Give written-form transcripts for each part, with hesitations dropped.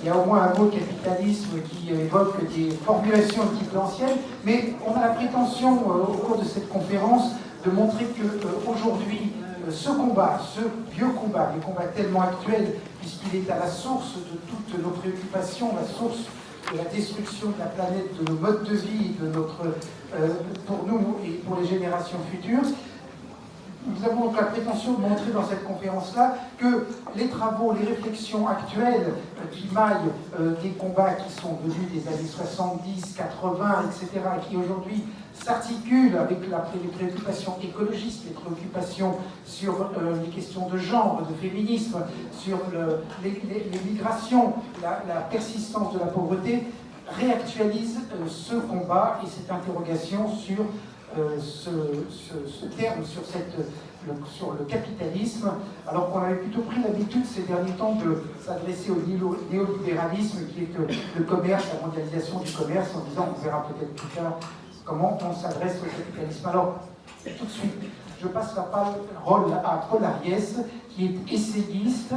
il y a au moins un mot capitalisme qui évoque des formulations un petit peu anciennes, mais on a la prétention au cours de cette conférence de montrer qu'aujourd'hui, ce combat, ce vieux combat, le combat tellement actuel, puisqu'il est à la source de toutes nos préoccupations, la source de la destruction de la planète, de nos modes de vie, de notre, pour nous et pour les générations futures, nous avons donc la prétention de montrer dans cette conférence-là que les travaux, les réflexions actuelles qui maillent des combats qui sont venus des années 70, 80, etc., qui aujourd'hui s'articulent avec les préoccupations écologistes, les préoccupations sur les questions de genre, de féminisme, sur les migrations, la persistance de la pauvreté, réactualisent ce combat et cette interrogation sur ce terme, sur le capitalisme, alors qu'on avait plutôt pris l'habitude ces derniers temps de s'adresser au néolibéralisme, qui est le commerce, la mondialisation du commerce, en disant, on verra peut-être plus tard, comment on s'adresse au capitalisme. Alors, tout de suite, je passe la parole à Paul Ariès, qui est essayiste,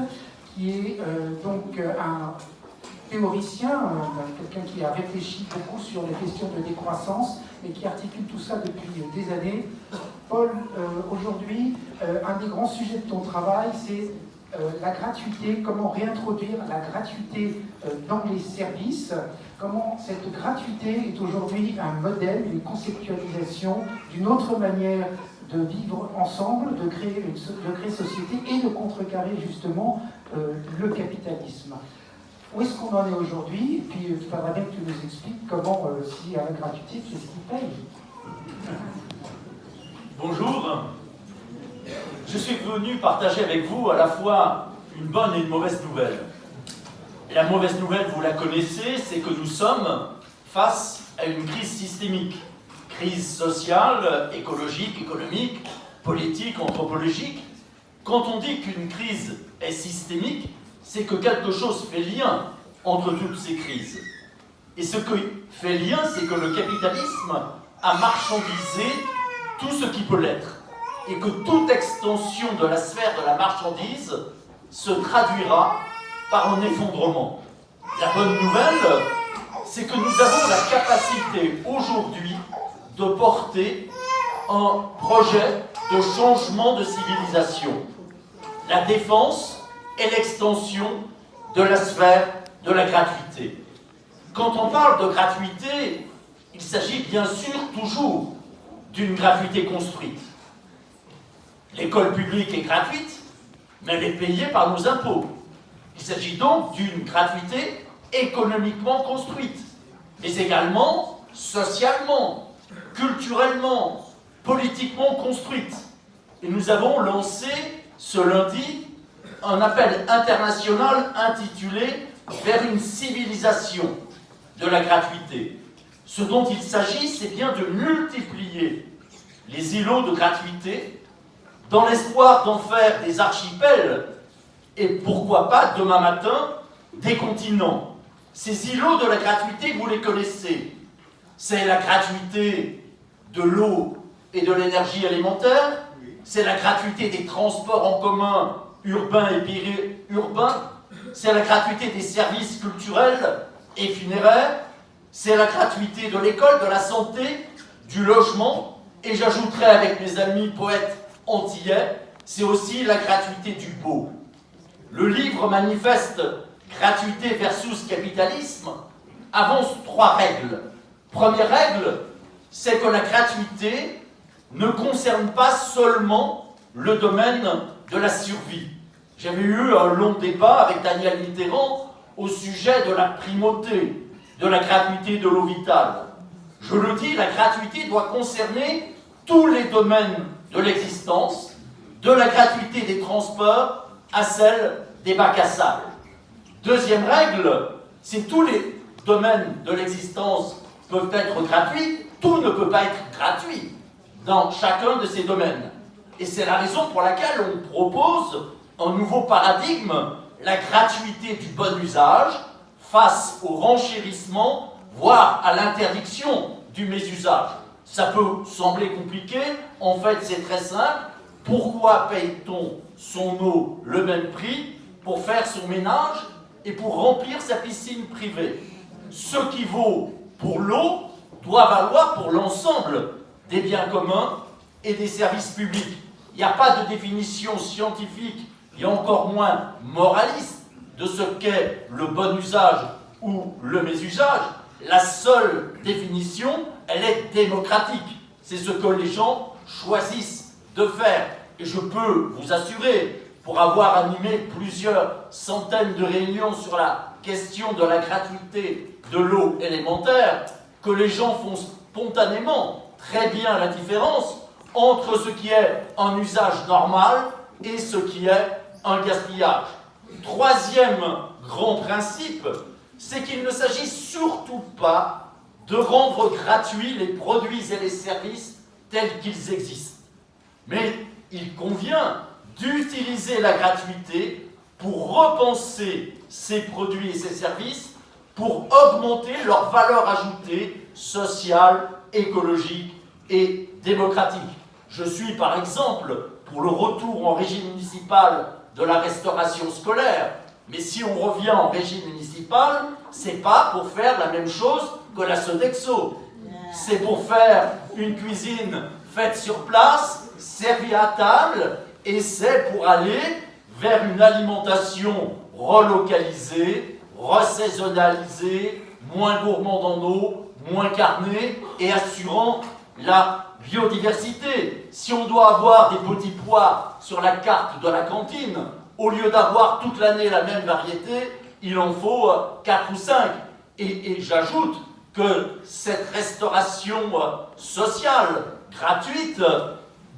qui est donc un théoricien, quelqu'un qui a réfléchi beaucoup sur les questions de décroissance et qui articule tout ça depuis des années. Paul, aujourd'hui, un des grands sujets de ton travail, c'est la gratuité, comment réintroduire la gratuité dans les services, comment cette gratuité est aujourd'hui un modèle, une conceptualisation d'une autre manière de vivre ensemble, de créer société et de contrecarrer justement le capitalisme. Où est-ce qu'on en est aujourd'hui? Et puis, il faudra bien que tu nous expliques comment, s'il y a la gratuité, qu'est-ce qui paye? Bonjour. Je suis venu partager avec vous à la fois une bonne et une mauvaise nouvelle. Et la mauvaise nouvelle, vous la connaissez, c'est que nous sommes face à une crise systémique. Crise sociale, écologique, économique, politique, anthropologique. Quand on dit qu'une crise est systémique, c'est que quelque chose fait lien entre toutes ces crises. Et ce que fait lien, c'est que le capitalisme a marchandisé tout ce qui peut l'être. Et que toute extension de la sphère de la marchandise se traduira par un effondrement. La bonne nouvelle, c'est que nous avons la capacité aujourd'hui de porter un projet de changement de civilisation. La défense et l'extension de la sphère de la gratuité. Quand on parle de gratuité, il s'agit bien sûr toujours d'une gratuité construite. L'école publique est gratuite, mais elle est payée par nos impôts. Il s'agit donc d'une gratuité économiquement construite, mais également socialement, culturellement, politiquement construite. Et nous avons lancé ce lundi un appel international intitulé « Vers une civilisation de la gratuité ». Ce dont il s'agit, c'est bien de multiplier les îlots de gratuité dans l'espoir d'en faire des archipels et pourquoi pas, demain matin, des continents. Ces îlots de la gratuité, vous les connaissez. C'est la gratuité de l'eau et de l'énergie alimentaire, c'est la gratuité des transports en commun urbains et périurbains, c'est la gratuité des services culturels et funéraires, c'est la gratuité de l'école, de la santé, du logement, et j'ajouterai avec mes amis poètes antillais, c'est aussi la gratuité du beau. Le livre manifeste Gratuité versus capitalisme avance 3 règles. Première règle, c'est que la gratuité ne concerne pas seulement le domaine de la survie. J'avais eu un long débat avec Daniel Mitterrand au sujet de la primauté, de la gratuité de l'eau vitale. Je le dis, la gratuité doit concerner tous les domaines de l'existence, de la gratuité des transports à celle des bacs à sable. Deuxième règle, si tous les domaines de l'existence peuvent être gratuits, tout ne peut pas être gratuit dans chacun de ces domaines. Et c'est la raison pour laquelle on propose un nouveau paradigme, la gratuité du bon usage face au renchérissement, voire à l'interdiction du mésusage. Ça peut sembler compliqué, en fait c'est très simple. Pourquoi paye-t-on son eau le même prix pour faire son ménage et pour remplir sa piscine privée. Ce qui vaut pour l'eau doit valoir pour l'ensemble des biens communs et des services publics. Il n'y a pas de définition scientifique, et encore moins moraliste, de ce qu'est le bon usage ou le mésusage. La seule définition, elle est démocratique. C'est ce que les gens choisissent de faire. Et je peux vous assurer, pour avoir animé plusieurs centaines de réunions sur la question de la gratuité de l'eau élémentaire, que les gens font spontanément très bien la différence entre ce qui est un usage normal et ce qui est un gaspillage. Troisième grand principe, c'est qu'il ne s'agit surtout pas de rendre gratuits les produits et les services tels qu'ils existent. Mais il convient d'utiliser la gratuité pour repenser ces produits et ces services, pour augmenter leur valeur ajoutée sociale, écologique et démocratique. Je suis par exemple pour le retour en régime municipal de la restauration scolaire, mais si on revient en régime municipal, c'est pas pour faire la même chose que la Sodexo. C'est pour faire une cuisine faite sur place, servie à table, et c'est pour aller vers une alimentation relocalisée, ressaisonnalisée, moins gourmande en eau, moins carnée et assurant la biodiversité. Si on doit avoir des petits pois sur la carte de la cantine, au lieu d'avoir toute l'année la même variété, il en faut 4 ou 5. Et j'ajoute que cette restauration sociale, gratuite,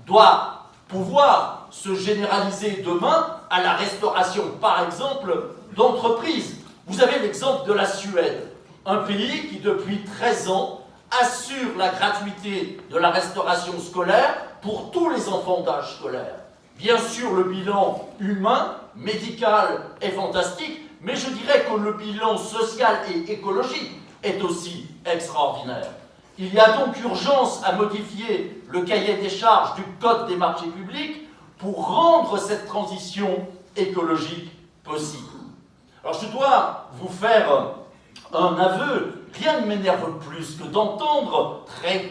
doit pouvoir se généraliser demain à la restauration, par exemple, d'entreprises. Vous avez l'exemple de la Suède, un pays qui, depuis 13 ans, assure la gratuité de la restauration scolaire pour tous les enfants d'âge scolaire. Bien sûr, le bilan humain, médical est fantastique, mais je dirais que le bilan social et écologique est aussi extraordinaire. Il y a donc urgence à modifier le cahier des charges du Code des marchés publics pour rendre cette transition écologique possible. Alors je dois vous faire un aveu. Rien ne m'énerve plus que d'entendre très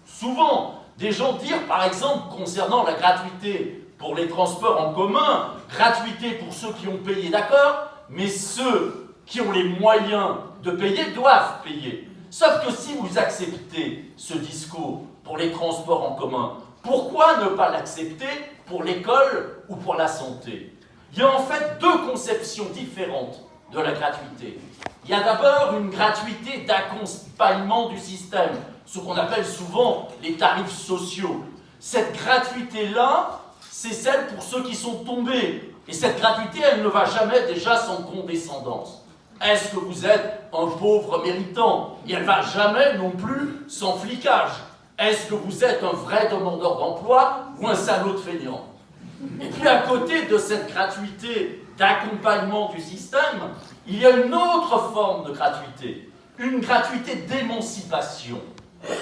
souvent des gens dire, par exemple, concernant la gratuité pour les transports en commun, gratuité pour ceux qui ont payé, d'accord, mais ceux qui ont les moyens de payer doivent payer. Sauf que si vous acceptez ce discours pour les transports en commun, pourquoi ne pas l'accepter pour l'école ou pour la santé? Il y a en fait deux conceptions différentes de la gratuité. Il y a d'abord une gratuité d'accompagnement du système, ce qu'on appelle souvent les tarifs sociaux. Cette gratuité-là, c'est celle pour ceux qui sont tombés. Et cette gratuité, elle ne va jamais déjà sans condescendance. Est-ce que vous êtes un pauvre méritant? Et elle ne va jamais non plus sans flicage. Est-ce que vous êtes un vrai demandeur d'emploi ou un salaud de feignant? Et puis à côté de cette gratuité d'accompagnement du système, il y a une autre forme de gratuité, une gratuité d'émancipation.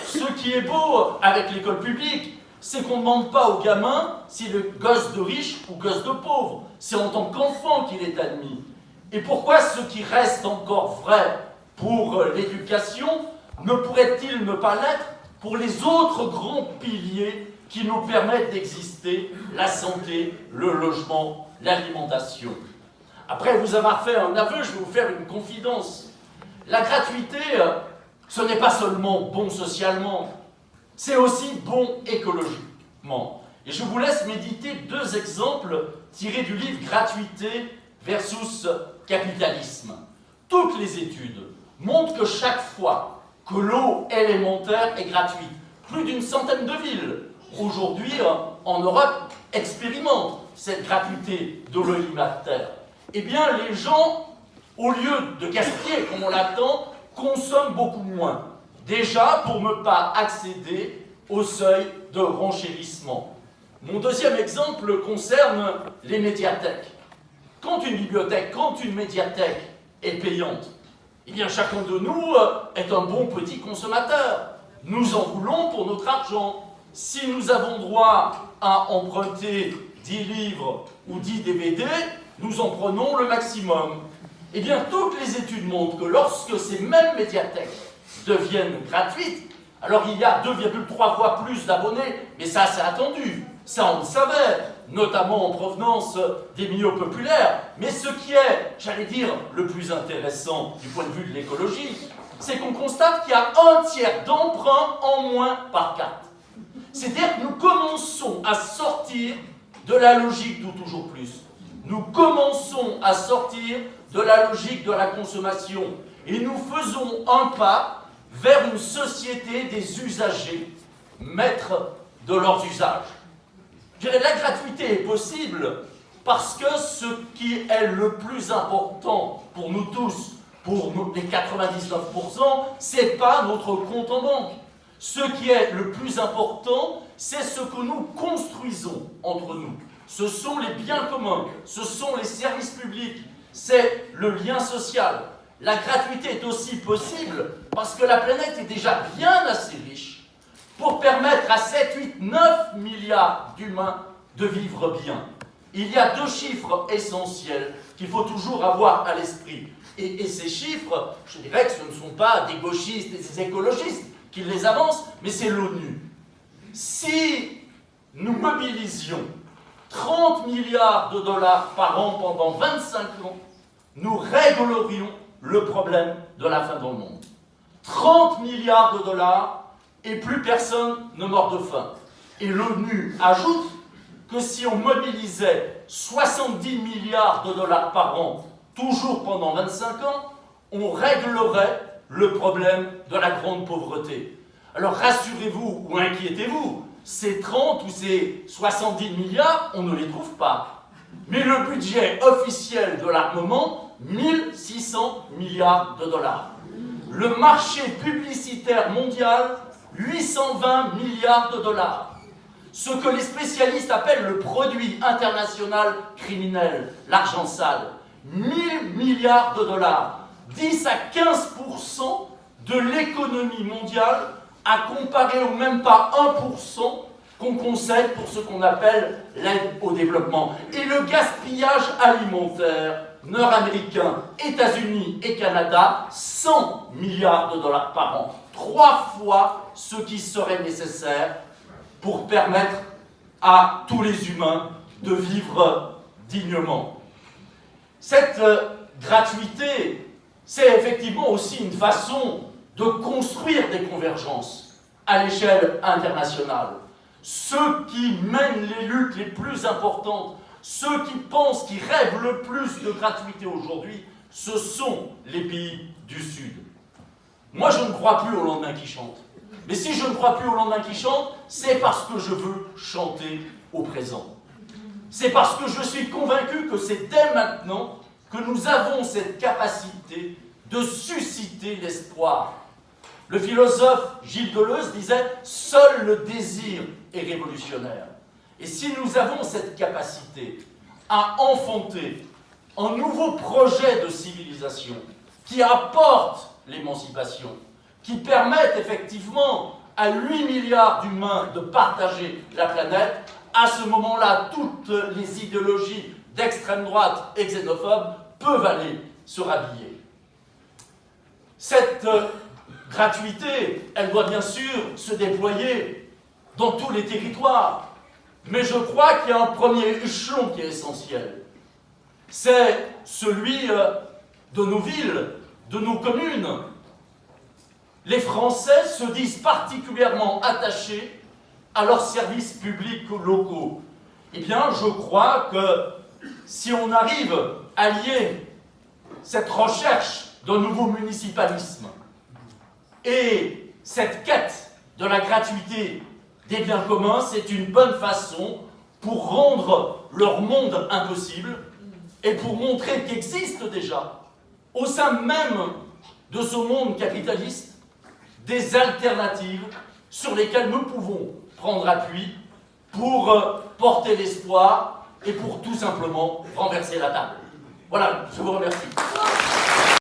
Ce qui est beau avec l'école publique, c'est qu'on ne demande pas au gamin s'il est gosse de riche ou gosse de pauvre. C'est en tant qu'enfant qu'il est admis. Et pourquoi ce qui reste encore vrai pour l'éducation ne pourrait-il ne pas l'être pour les autres grands piliers qui nous permettent d'exister, la santé, le logement, l'alimentation? Après vous avoir fait un aveu, je vais vous faire une confidence. La gratuité, ce n'est pas seulement bon socialement, c'est aussi bon écologiquement. Et je vous laisse méditer deux exemples tirés du livre Gratuité versus capitalisme. Toutes les études montrent que chaque fois que l'eau élémentaire est gratuite, plus d'une centaine de villes aujourd'hui en Europe expérimentent cette gratuité de l'eau élémentaire. Eh bien, les gens, au lieu de gaspiller comme on l'attend, consomment beaucoup moins. Déjà pour ne pas accéder au seuil de renchérissement. Mon deuxième exemple concerne les médiathèques. Quand une bibliothèque, quand une médiathèque est payante, eh bien chacun de nous est un bon petit consommateur. Nous en voulons pour notre argent. Si nous avons droit à emprunter 10 livres ou 10 DVD, nous en prenons le maximum. Eh bien, toutes les études montrent que lorsque ces mêmes médiathèques deviennent gratuites, alors il y a 2,3 fois plus d'abonnés, mais ça c'est attendu, ça on le savait, notamment en provenance des milieux populaires. Mais ce qui est, j'allais dire, le plus intéressant du point de vue de l'écologie, c'est qu'on constate qu'il y a un tiers d'emprunts en moins par carte. C'est-à-dire que nous commençons à sortir de la logique du toujours plus. Nous commençons à sortir de la logique de la consommation. Et nous faisons un pas vers une société des usagers, maîtres de leurs usages. Je dirais, la gratuité est possible parce que ce qui est le plus important pour nous tous, pour nous, les 99%, c'est pas notre compte en banque. Ce qui est le plus important, c'est ce que nous construisons entre nous. Ce sont les biens communs, ce sont les services publics, c'est le lien social. La gratuité est aussi possible parce que la planète est déjà bien assez riche pour permettre à 7, 8, 9 milliards d'humains de vivre bien. Il y a deux chiffres essentiels qu'il faut toujours avoir à l'esprit. Et ces chiffres, je dirais que ce ne sont pas des gauchistes et des écologistes qui les avancent, mais c'est l'ONU. Si nous mobilisions 30 milliards de dollars par an pendant 25 ans, nous réglerions le problème de la faim dans le monde. 30 milliards de dollars et plus personne ne meurt de faim. Et l'ONU ajoute que si on mobilisait 70 milliards de dollars par an, toujours pendant 25 ans, on réglerait le problème de la grande pauvreté. Alors rassurez-vous ou inquiétez-vous, ces 30 ou ces 70 milliards, on ne les trouve pas. Mais le budget officiel de l'armement, 1600 milliards de dollars. Le marché publicitaire mondial, 820 milliards de dollars. Ce que les spécialistes appellent le produit international criminel, l'argent sale, 1000 milliards de dollars, 10 à 15% de l'économie mondiale, à comparer au même pas 1% qu'on concède pour ce qu'on appelle l'aide au développement. Et le gaspillage alimentaire nord-américain, États-Unis et Canada, 100 milliards de dollars par an, 3 fois ce qui serait nécessaire pour permettre à tous les humains de vivre dignement. Cette gratuité, c'est effectivement aussi une façon de construire des convergences à l'échelle internationale. Ceux qui mènent les luttes les plus importantes, ceux qui pensent, qui rêvent le plus de gratuité aujourd'hui, ce sont les pays du Sud. Moi, je ne crois plus au lendemain qui chante. Mais si je ne crois plus au lendemain qui chante, c'est parce que je veux chanter au présent. C'est parce que je suis convaincu que c'est dès maintenant que nous avons cette capacité de susciter l'espoir. Le philosophe Gilles Deleuze disait « Seul le désir est révolutionnaire ». Et si nous avons cette capacité à enfanter un nouveau projet de civilisation qui apporte l'émancipation, qui permette effectivement à 8 milliards d'humains de partager la planète, à ce moment-là, toutes les idéologies d'extrême droite et xénophobes peuvent aller se rhabiller. Cette gratuité, elle doit bien sûr se déployer dans tous les territoires. Mais je crois qu'il y a un premier échelon qui est essentiel. C'est celui de nos villes, de nos communes. Les Français se disent particulièrement attachés à leurs services publics locaux. Eh bien, je crois que si on arrive à lier cette recherche d'un nouveau municipalisme et cette quête de la gratuité des biens communs, c'est une bonne façon pour rendre leur monde impossible et pour montrer qu'existe déjà, au sein même de ce monde capitaliste, des alternatives sur lesquelles nous pouvons prendre appui pour porter l'espoir et pour tout simplement renverser la table. Voilà, je vous remercie.